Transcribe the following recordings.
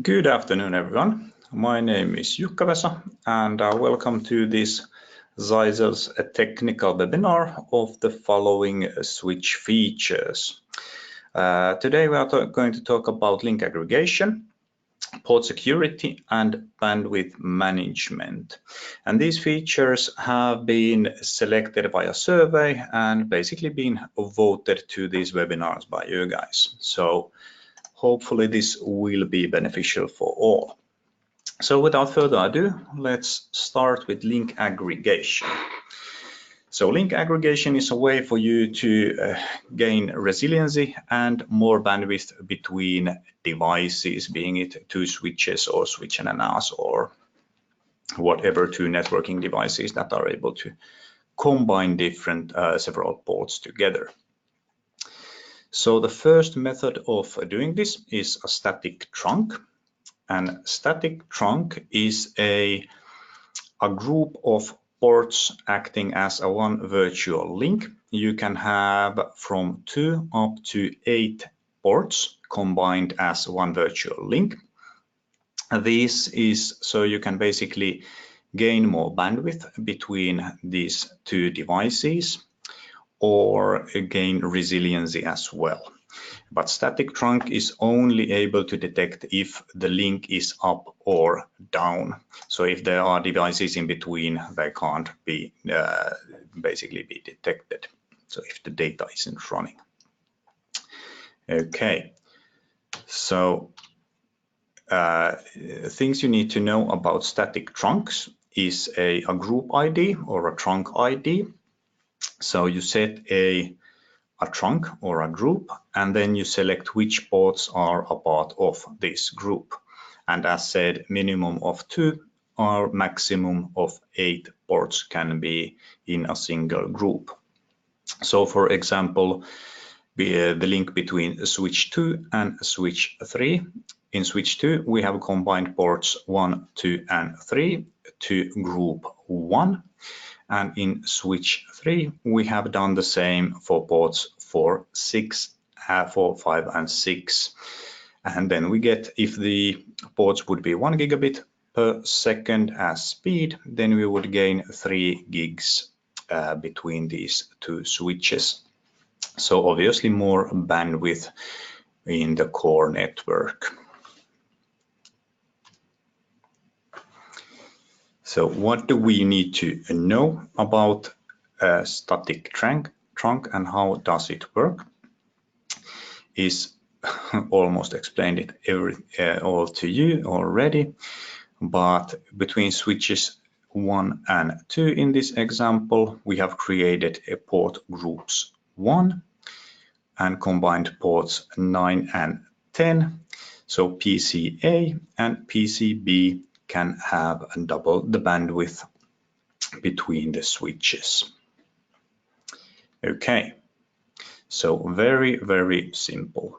Good afternoon, everyone. My name is Jukka Vesa, and welcome to this Zyzel's technical webinar of the following switch features. Today we are going to talk about link aggregation, port security, and bandwidth management. And these features have been selected by a survey and basically been voted to these webinars by you guys. So hopefully this will be beneficial for all. So without further ado, let's start with link aggregation. So link aggregation is a way for you to gain resiliency and more bandwidth between devices, being it two switches or switch and a NAS or whatever two networking devices that are able to combine different several ports together. So the first method of doing this is a static trunk. And static trunk is a group of ports acting as a one virtual link. You can have from 2 up to 8 ports combined as one virtual link. This is so you can basically gain more bandwidth between these two devices or gain resiliency as well. But static trunk is only able to detect if the link is up or down. So if there are devices in between, they can't be basically be detected. So if the data isn't running. Okay, so things you need to know about static trunks is a group ID or a trunk ID. So you set a trunk or a group, and then you select which ports are a part of this group. And as said, minimum of 2 or maximum of 8 ports can be in a single group. So for example, the link between switch 2 and switch 3. In switch 2, we have combined ports 1, 2, and 3 to group 1. And in switch 3, we have done the same for ports 4, 5, and 6. And then we get, if the ports would be 1 gigabit per second as speed, then we would gain 3 gigs between these two switches. So obviously more bandwidth in the core network. So what do we need to know about a static trunk and how does it work? Is almost explained it all to you already, but between switches 1 and 2 in this example, we have created a port groups 1 and combined ports 9 and 10. So PCA and PCB can have double the bandwidth between the switches. Okay, so very, very simple.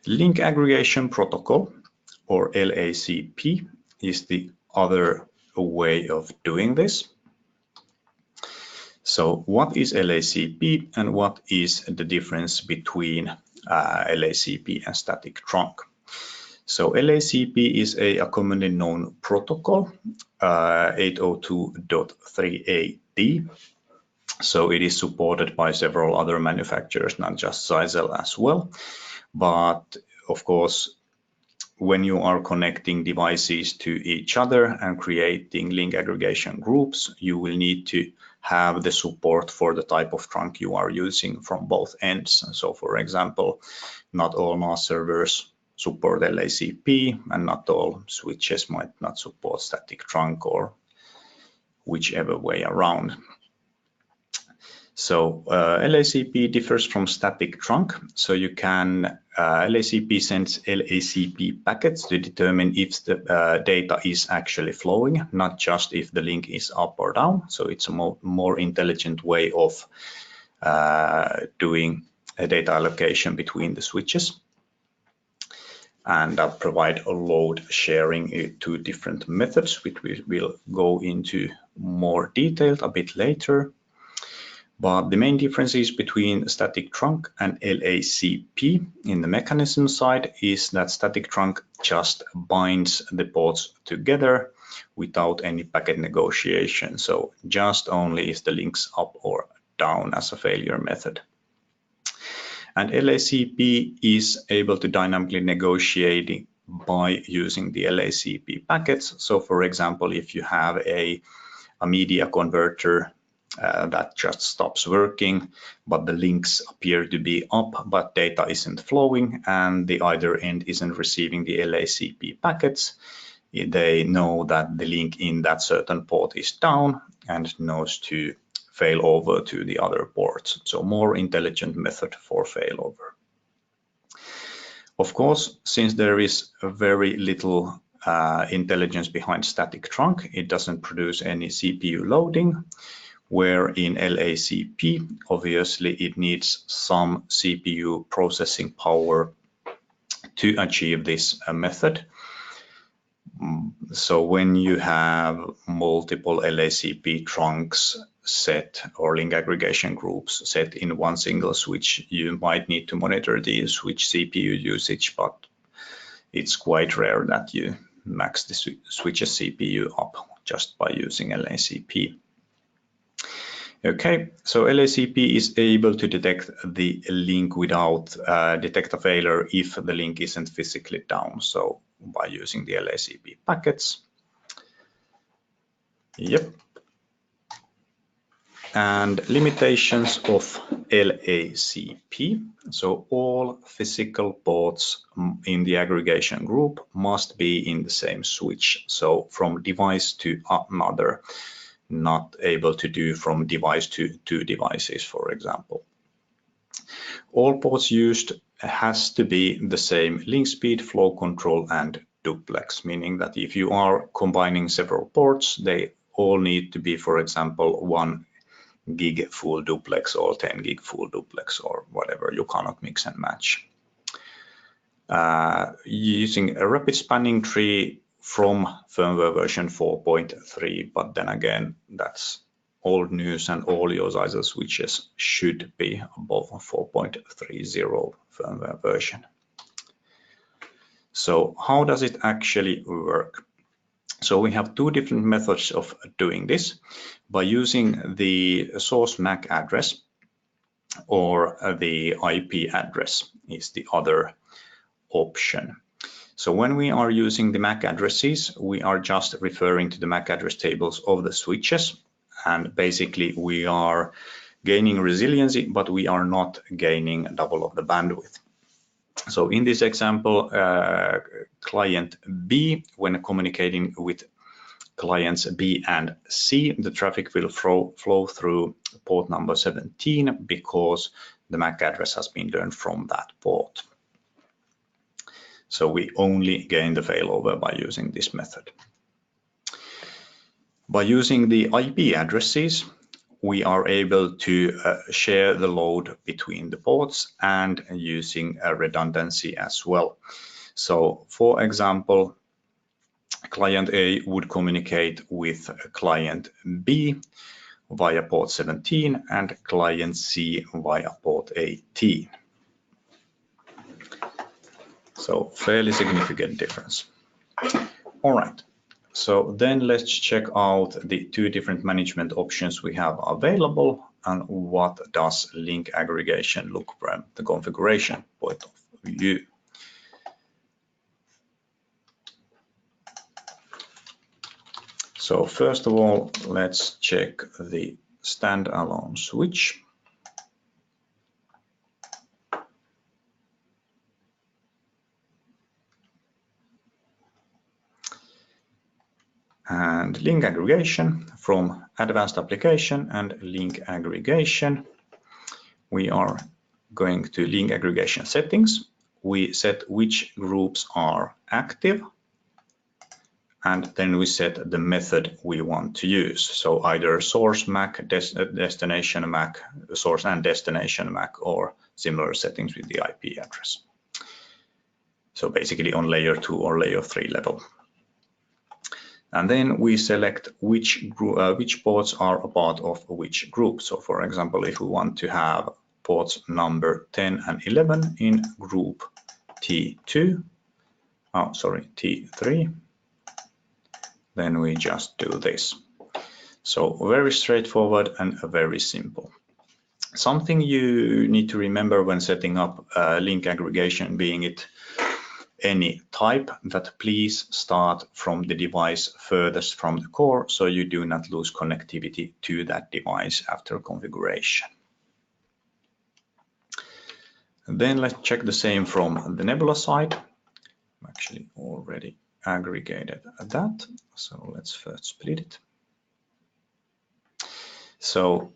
Link aggregation protocol, or LACP, is the other way of doing this. So what is LACP and what is the difference between LACP and static trunk? So LACP is a commonly known protocol, 802.3ad. So it is supported by several other manufacturers, not just Zyzel as well. But of course, when you are connecting devices to each other and creating link aggregation groups, you will need to have the support for the type of trunk you are using from both ends. So for example, not all NAS servers support LACP and not all switches might not support static trunk or whichever way around. So LACP differs from static trunk. So you can, LACP sends LACP packets to determine if the data is actually flowing, not just if the link is up or down. So it's a more intelligent way of doing a data allocation between the switches. And provide a load sharing two different methods, which we will go into more detail a bit later. But the main differences between static trunk and LACP in the mechanism side is that static trunk just binds the ports together without any packet negotiation. So just only is the links up or down as a failure method. And LACP is able to dynamically negotiate by using the LACP packets. So for example, if you have a media converter that just stops working, but the links appear to be up, but data isn't flowing, and the either end isn't receiving the LACP packets, they know that the link in that certain port is down and knows to fail over to the other ports. So more intelligent method for failover. Of course, since there is very little intelligence behind static trunk, it doesn't produce any CPU loading, where in LACP, obviously it needs some CPU processing power to achieve this method. So when you have multiple LACP trunks set or link aggregation groups set in one single switch, you might need to monitor the switch CPU usage, but it's quite rare that you max the switch's CPU up just by using LACP. Okay, so LACP is able to detect the link without detect a failure if the link isn't physically down. So by using the LACP packets. Yep. And limitations of LACP. So all physical ports in the aggregation group must be in the same switch. So from device to another, not able to do from device to two devices, for example. All ports used has to be the same link speed, flow control, and duplex, meaning that if you are combining several ports, they all need to be, for example, 1 gig full duplex or 10 gig full duplex or whatever. You cannot mix and match. Using a rapid spanning tree from firmware version 4.3, but then again, that's old news and all your Zyxel switches should be above 4.30 firmware version. So how does it actually work? So we have two different methods of doing this. By using the source MAC address or the IP address is the other option. So when we are using the MAC addresses, we are just referring to the MAC address tables of the switches. And basically we are gaining resiliency, but we are not gaining double of the bandwidth. So in this example, client B, when communicating with clients B and C, the traffic will flow through port number 17 because the MAC address has been learned from that port. So we only gain the failover by using this method. By using the IP addresses, we are able to share the load between the ports and using a redundancy as well. So for example, client A would communicate with client B via port 17 and client C via port 18. So fairly significant difference. All right. So then let's check out the two different management options we have available and what does link aggregation look from the configuration point of view. So first of all, let's check the standalone switch. And link aggregation from advanced application and link aggregation. We are going to link aggregation settings. We set which groups are active, and then we set the method we want to use. So either source MAC, destination MAC, source and destination MAC, or similar settings with the IP address. So basically on layer 2 or layer 3 level. And then we select which ports are a part of which group. So for example, if we want to have ports number 10 and 11 in group T3, then we just do this. So very straightforward and very simple. Something you need to remember when setting up link aggregation, being it any type, that please start from the device furthest from the core so you do not lose connectivity to that device after configuration. And then let's check the same from the Nebula side. I'm actually already aggregated that, so let's first split it. So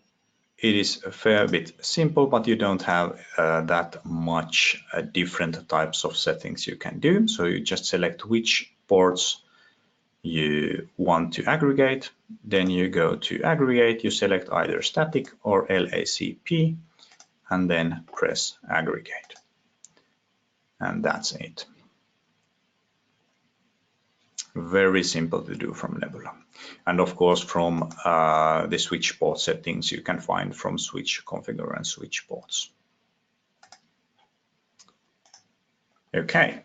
it is a fair bit simple, but you don't have that much different types of settings you can do. So you just select which ports you want to aggregate. Then you go to aggregate, you select either static or LACP, and then press aggregate. And that's it. Very simple to do from Nebula. And of course, from the switch port settings, you can find from switch configure and switch ports. Okay.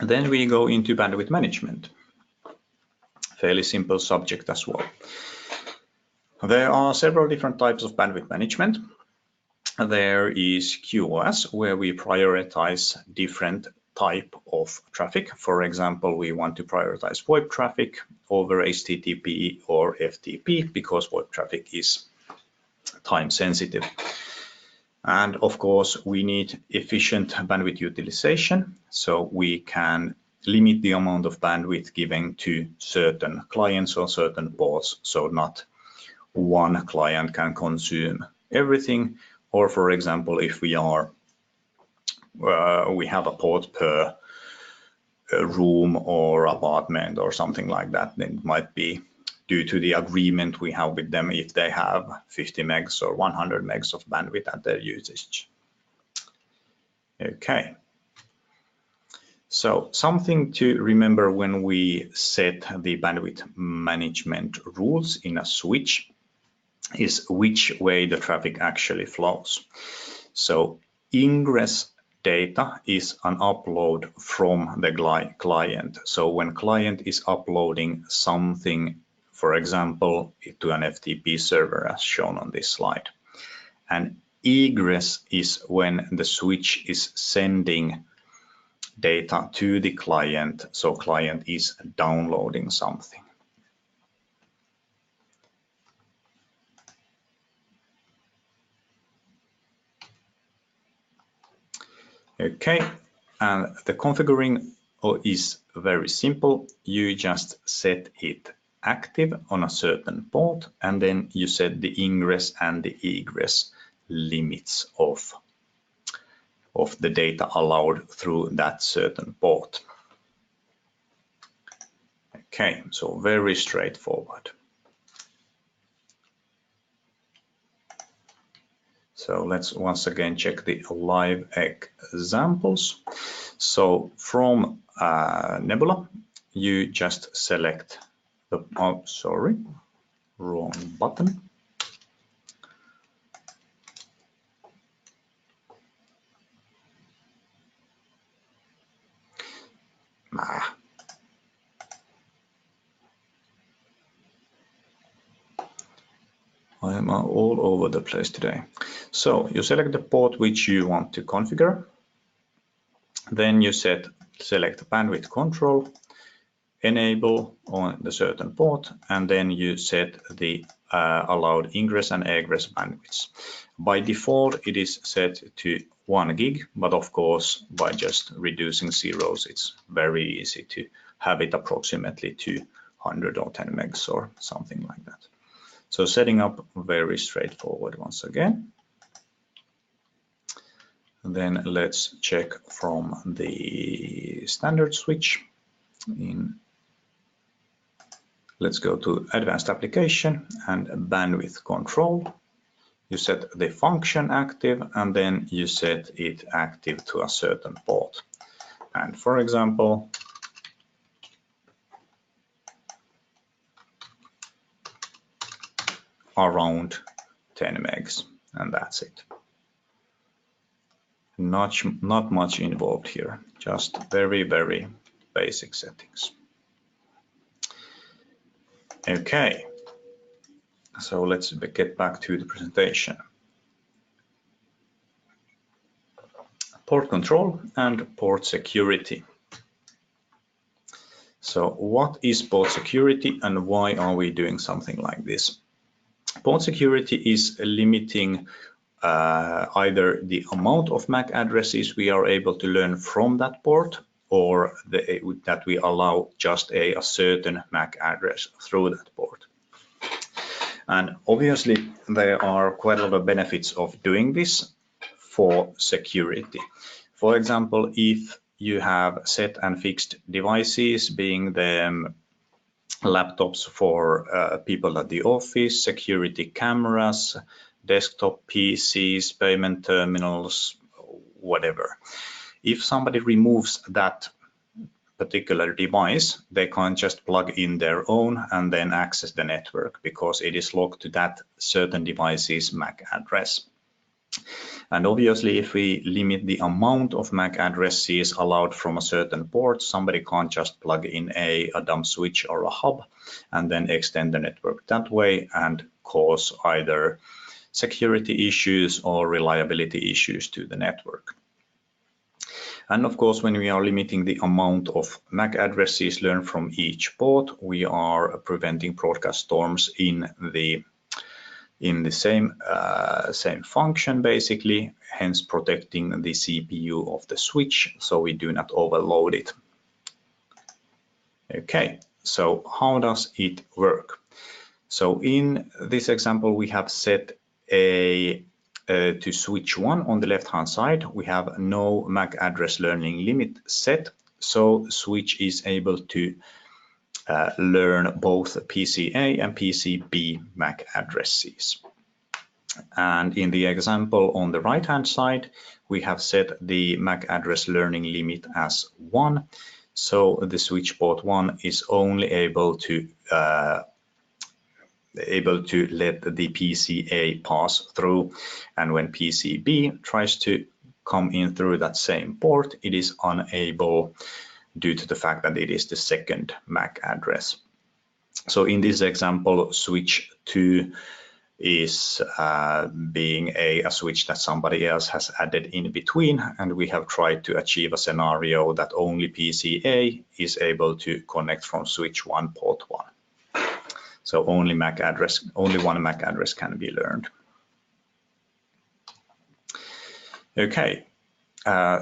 Then we go into bandwidth management. Fairly simple subject as well. There are several different types of bandwidth management. There is QoS, where we prioritize different type of traffic. For example, we want to prioritize VoIP traffic over HTTP or FTP because VoIP traffic is time sensitive. And of course, we need efficient bandwidth utilization, so we can limit the amount of bandwidth given to certain clients or certain ports, so not one client can consume everything. Or for example, if we have a port per room or apartment or something like that, then it might be due to the agreement we have with them if they have 50 megs or 100 megs of bandwidth at their usage. Okay. So something to remember when we set the bandwidth management rules in a switch is which way the traffic actually flows. So ingress data is an upload from the client. So when client is uploading something, for example, to an FTP server as shown on this slide. And egress is when the switch is sending data to the client, so client is downloading something. Okay, and the configuring is very simple. You just set it active on a certain port, and then you set the ingress and the egress limits of the data allowed through that certain port. Okay, so very straightforward. So let's once again check the live examples. So from Nebula, you just select the, wrong button. I am all over the place today. So you select the port which you want to configure. Then you select bandwidth control, enable on the certain port, and then you set the allowed ingress and egress bandwidths. By default, it is set to 1 gig, but of course, by just reducing zeros, it's very easy to have it approximately to 100 or 10 megs or something like that. So setting up very straightforward once again. Then let's check from the standard switch. Let's go to advanced application and bandwidth control. you set the function active, and then you set it active to a certain port. And for example, around 10 megs, and that's it. Not much involved here, just very, very basic settings. Okay, so let's get back to the presentation. Port control and port security. So what is port security and why are we doing something like this? Port security is limiting either the amount of MAC addresses we are able to learn from that port, or that we allow just a certain MAC address through that port. And obviously there are quite a lot of benefits of doing this for security. For example, if you have set and fixed devices, being the laptops for people at the office, security cameras, desktop PCs, payment terminals, whatever. If somebody removes that particular device, they can't just plug in their own and then access the network because it is locked to that certain device's MAC address. And obviously, if we limit the amount of MAC addresses allowed from a certain port, somebody can't just plug in a dumb switch or a hub and then extend the network that way and cause either security issues or reliability issues to the network. And of course, when we are limiting the amount of MAC addresses learned from each port, we are preventing broadcast storms in the same function, basically, hence protecting the CPU of the switch so we do not overload it. Okay, so how does it work? So in this example, we have set to switch 1 on the left hand side, we have no MAC address learning limit set, so switch is able to learn both PCA and PCB MAC addresses. And in the example on the right hand side, we have set the MAC address learning limit as 1, so the switch port 1 is only able to let the PCA pass through, and when PCB tries to come in through that same port, it is unable due to the fact that it is the second MAC address. So in this example, switch 2 is being a switch that somebody else has added in between, and we have tried to achieve a scenario that only PCA is able to connect from switch 1 port 1. So only one MAC address can be learned. Okay,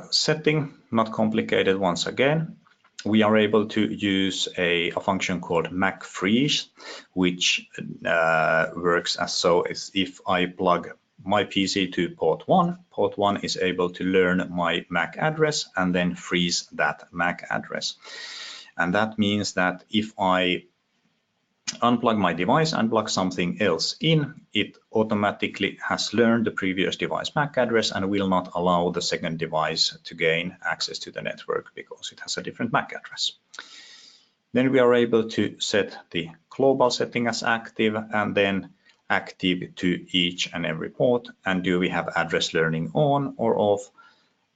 setting, not complicated once again. We are able to use a function called MAC freeze, which works as so as if I plug my PC to port 1 is able to learn my MAC address and then freeze that MAC address. And that means that if I unplug my device and plug something else in, it automatically has learned the previous device MAC address and will not allow the second device to gain access to the network because it has a different MAC address. Then we are able to set the global setting as active and then active to each and every port, and do we have address learning on or off,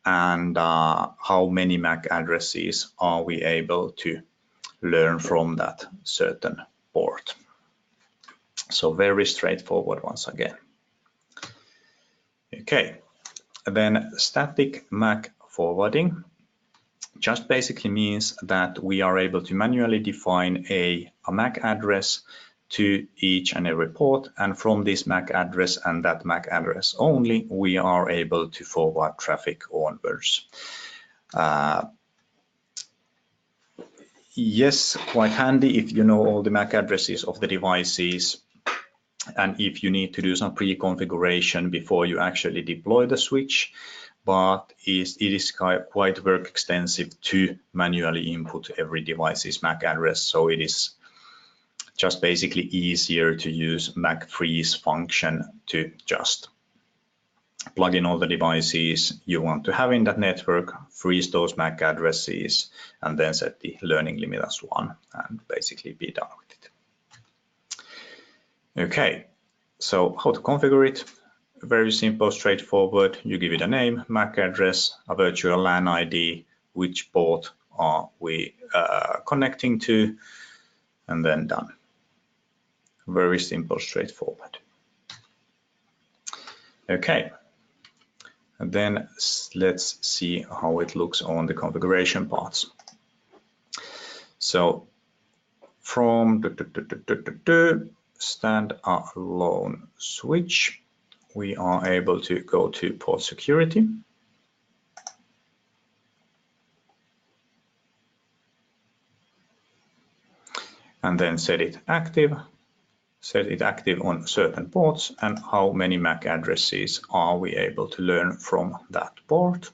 and how many MAC addresses are we able to learn from that certain port. So very straightforward once again. Okay, then static MAC forwarding just basically means that we are able to manually define a MAC address to each and every port, and from this MAC address and that MAC address only, we are able to forward traffic onwards. Yes, quite handy if you know all the MAC addresses of the devices, and if you need to do some pre-configuration before you actually deploy the switch, but it is quite work extensive to manually input every device's MAC address, so it is just basically easier to use Mac freeze function to just plug in all the devices you want to have in that network, freeze those MAC addresses, and then set the learning limit as 1 and basically be done with it. Okay, so how to configure it? Very simple, straightforward. You give it a name, MAC address, a virtual LAN ID, which port are we connecting to, and then done. Very simple, straightforward. Okay. And then let's see how it looks on the configuration parts. So from standalone switch, we are able to go to port security. And then set it active on certain ports, and how many MAC addresses are we able to learn from that port.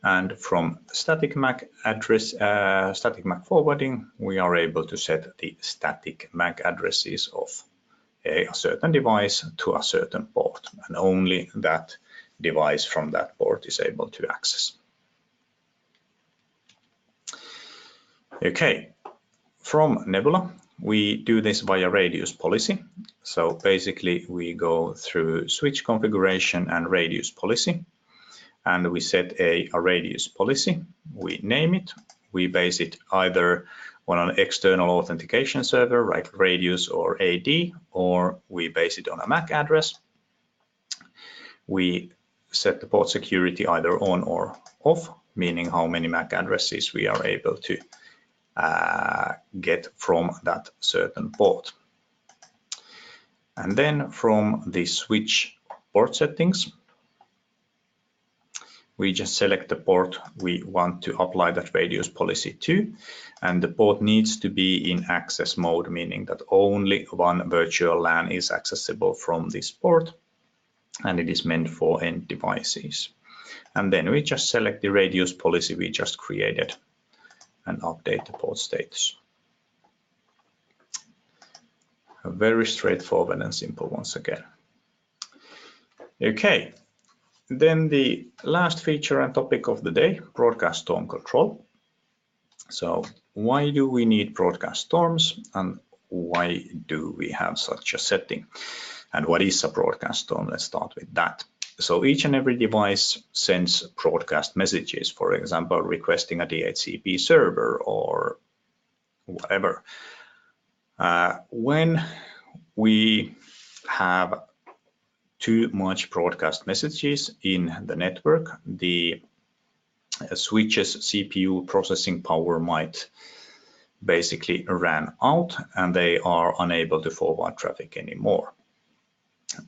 And from static MAC address, static MAC forwarding, we are able to set the static MAC addresses of a certain device to a certain port, and only that device from that port is able to access. Okay, from Nebula, we do this via radius policy. So basically we go through switch configuration and radius policy, and we set a radius policy. We name it. We base it either on an external authentication server like Radius or AD, or we base it on a MAC address. We set the port security either on or off, meaning how many MAC addresses we are able to get from that certain port. And then from the switch port settings, we just select the port we want to apply that radius policy to, and the port needs to be in access mode, meaning that only one virtual LAN is accessible from this port, and it is meant for end devices. And then we just select the radius policy we just created and update the port status. Very straightforward and simple once again. Okay. Then the last feature and topic of the day, broadcast storm control. So why do we need broadcast storms, and why do we have such a setting? And what is a broadcast storm? Let's start with that. So each and every device sends broadcast messages, for example, requesting a DHCP server or whatever. When we have too much broadcast messages in the network, the switch's CPU processing power might basically run out, and they are unable to forward traffic anymore.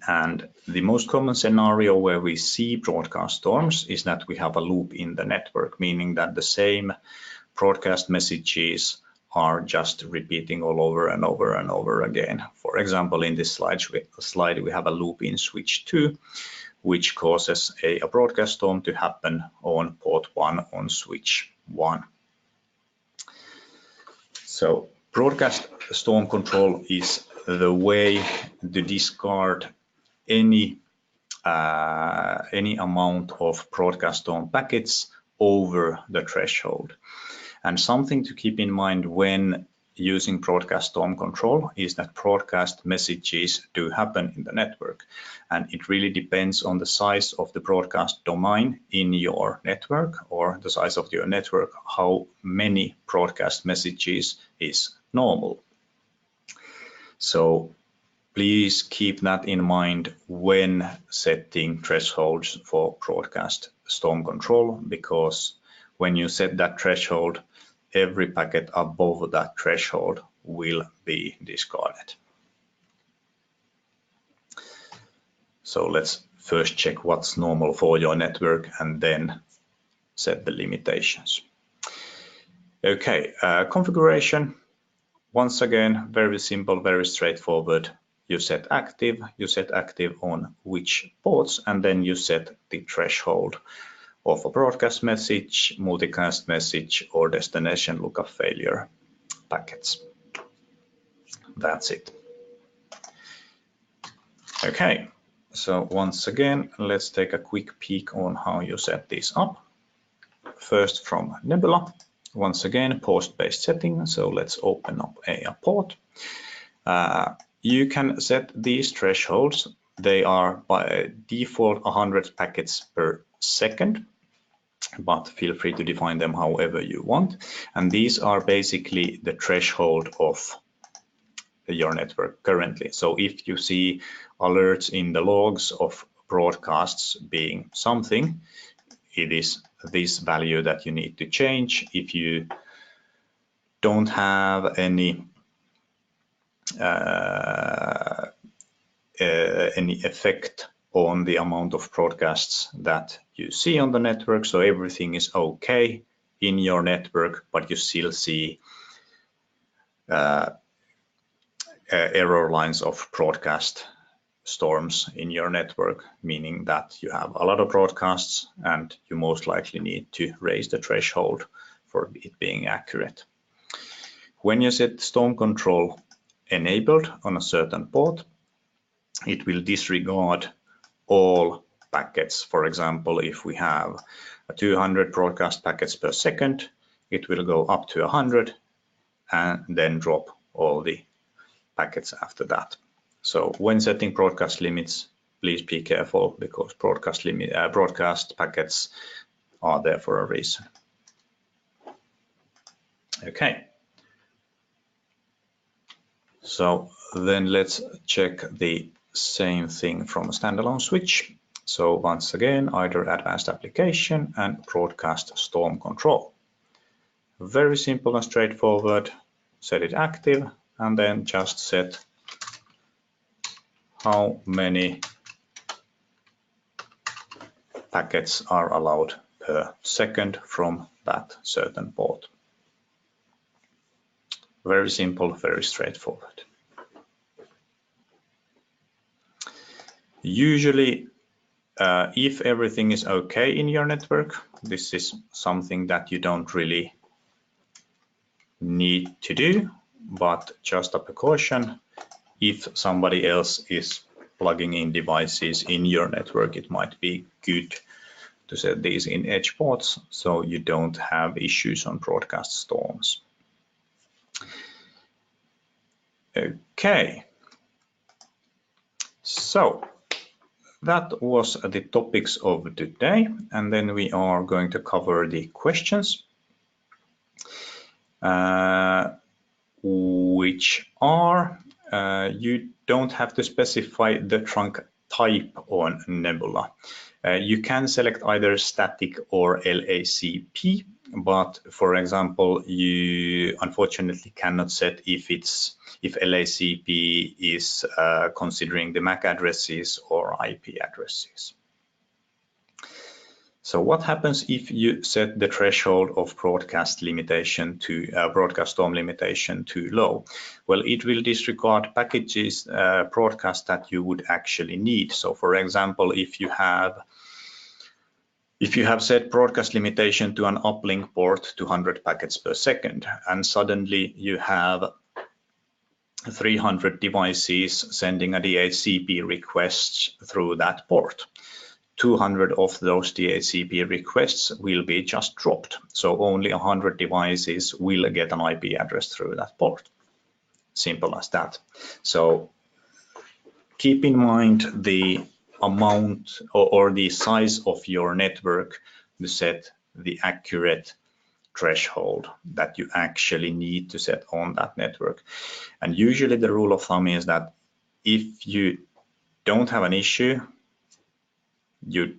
And the most common scenario where we see broadcast storms is that we have a loop in the network, meaning that the same broadcast messages are just repeating all over and over and over again. For example, in this slide we have a loop in switch 2, which causes a broadcast storm to happen on port 1 on switch 1. So broadcast storm control is the way to discard any amount of broadcast storm packets over the threshold. And something to keep in mind when using broadcast storm control is that broadcast messages do happen in the network, and it really depends on the size of the broadcast domain in your network, or the size of your network, how many broadcast messages is normal. So please keep that in mind when setting thresholds for broadcast storm control, because when you set that threshold, every packet above that threshold will be discarded. So let's first check what's normal for your network and then set the limitations. Okay, configuration. Once again, very simple, very straightforward. You set active on which ports, and then you set the threshold of a broadcast message, multicast message, or destination lookup failure packets. That's it. Okay, so once again, let's take a quick peek on how you set this up. First from Nebula, once again, port-based setting. So let's open up a port. You can set these thresholds. They are by default 100 packets per second, but feel free to define them however you want. And these are basically the threshold of your network currently. So if you see alerts in the logs of broadcasts being something, it is this value that you need to change. If you don't have any effect on the amount of broadcasts that you see on the network, so everything is okay in your network, but you still see error lines of broadcast storms in your network, meaning that you have a lot of broadcasts and you most likely need to raise the threshold for it being accurate. When you set storm control enabled on a certain port, it will disregard all packets. For example, if we have 200 broadcast packets per second, it will go up to 100 and then drop all the packets after that. So when setting broadcast limits, please be careful, because broadcast packets are there for a reason. Okay. So then let's check the same thing from a standalone switch. So once again, either advanced application and broadcast storm control. Very simple and straightforward. Set it active and then just set how many packets are allowed per second from that certain port. Very simple, very straightforward. Usually, if everything is okay in your network, this is something that you don't really need to do, but just a precaution, if somebody else is plugging in devices in your network, it might be good to set these in edge ports so you don't have issues on broadcast storms. Okay, so that was the topics of today, and then we are going to cover the questions, which are, you don't have to specify the trunk type on Nebula. You can select either static or LACP, but for example, you unfortunately cannot set if LACP is considering the MAC addresses or IP addresses. So what happens if you set the threshold of broadcast limitation to broadcast storm limitation too low? Well, it will disregard packages broadcast that you would actually need. So for example, if you have set broadcast limitation to an uplink port to 100 packets per second, and suddenly you have 300 devices sending a DHCP request through that port, 200 of those DHCP requests will be just dropped. So only 100 devices will get an IP address through that port. Simple as that. So keep in mind the amount or the size of your network to set the accurate threshold that you actually need to set on that network. And usually the rule of thumb is that if you don't have an issue, you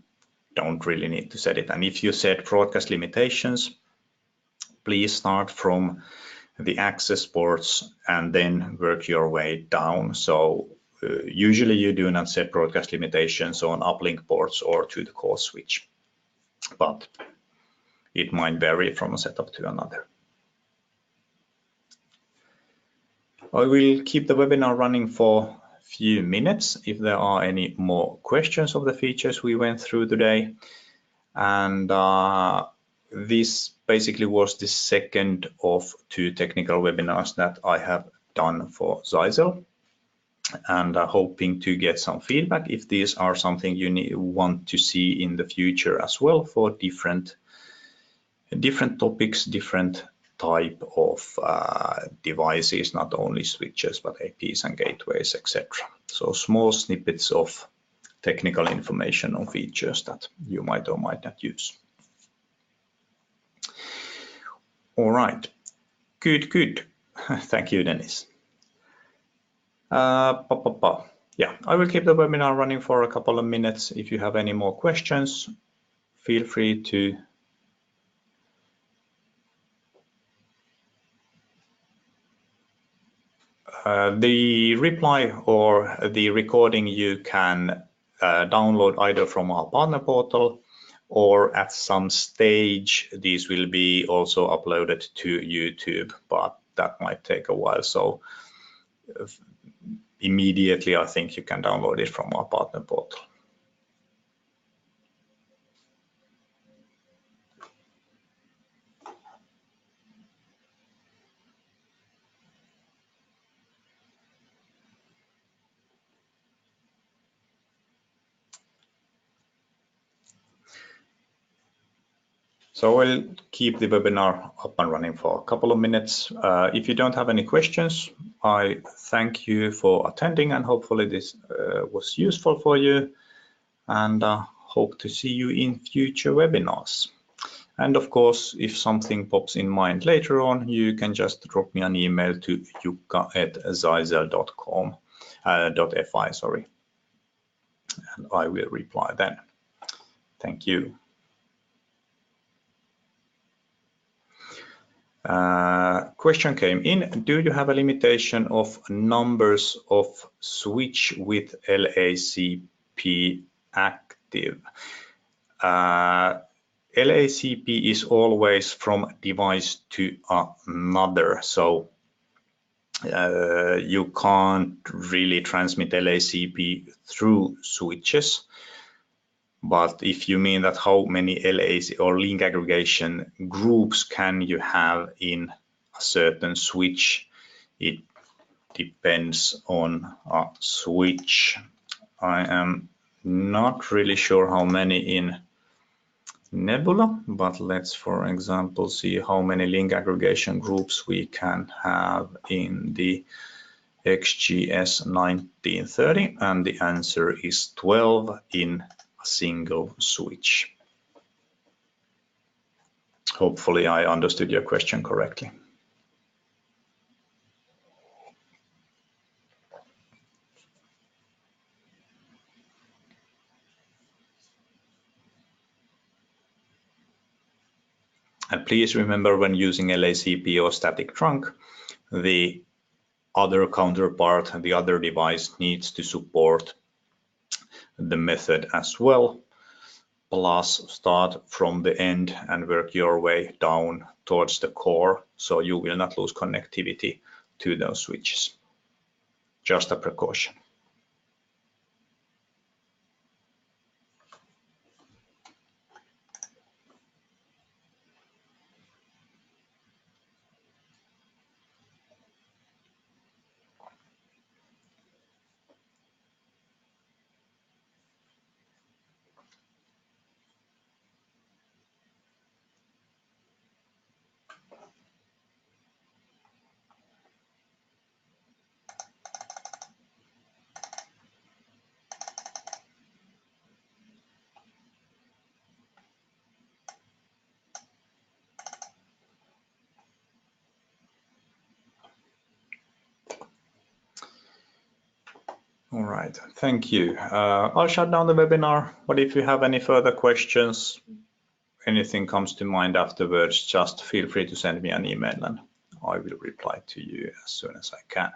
don't really need to set it. And if you set broadcast limitations, please start from the access ports and then work your way down. So usually you do not set broadcast limitations on uplink ports or to the core switch, but it might vary from a setup to another. I will keep the webinar running for few minutes if there are any more questions of the features we went through today. And this basically was the second of 2 technical webinars that I have done for Zyzel, and hoping to get some feedback if these are something you want to see in the future as well for different topics, different type of devices, not only switches but APs and gateways, etc. So small snippets of technical information on features that you might or might not use. All right, good. Thank you, Dennis. Yeah, I will keep the webinar running for a couple of minutes. If you have any more questions, feel free to the reply or the recording you can download either from our partner portal, or at some stage these will be also uploaded to YouTube, but that might take a while. So immediately I think you can download it from our partner portal. So we'll keep the webinar up and running for a couple of minutes. If you don't have any questions, I thank you for attending, and hopefully this was useful for you, and hope to see you in future webinars. And of course, if something pops in mind later on, you can just drop me an email to jukka@zyzel.com.fi, sorry, and I will reply then. Thank you. Question came in: do you have a limitation of numbers of switch with LACP active? LACP is always from device to another, so you can't really transmit LACP through switches. But if you mean that how many LAC or link aggregation groups can you have in a certain switch, it depends on a switch. I am not really sure how many in Nebula, but let's, for example, see how many link aggregation groups we can have in the XGS 1930, and the answer is 12 in a single switch. Hopefully I understood your question correctly. And please remember, when using LACP or static trunk, the other counterpart, the other device, needs to support the method as well. Plus start from the end and work your way down towards the core, so you will not lose connectivity to those switches. Just a precaution. All right, thank you. I'll shut down the webinar, but if you have any further questions, anything comes to mind afterwards, just feel free to send me an email and I will reply to you as soon as I can.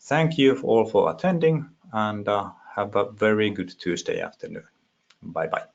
Thank you all for attending, and have a very good Tuesday afternoon. Bye-bye.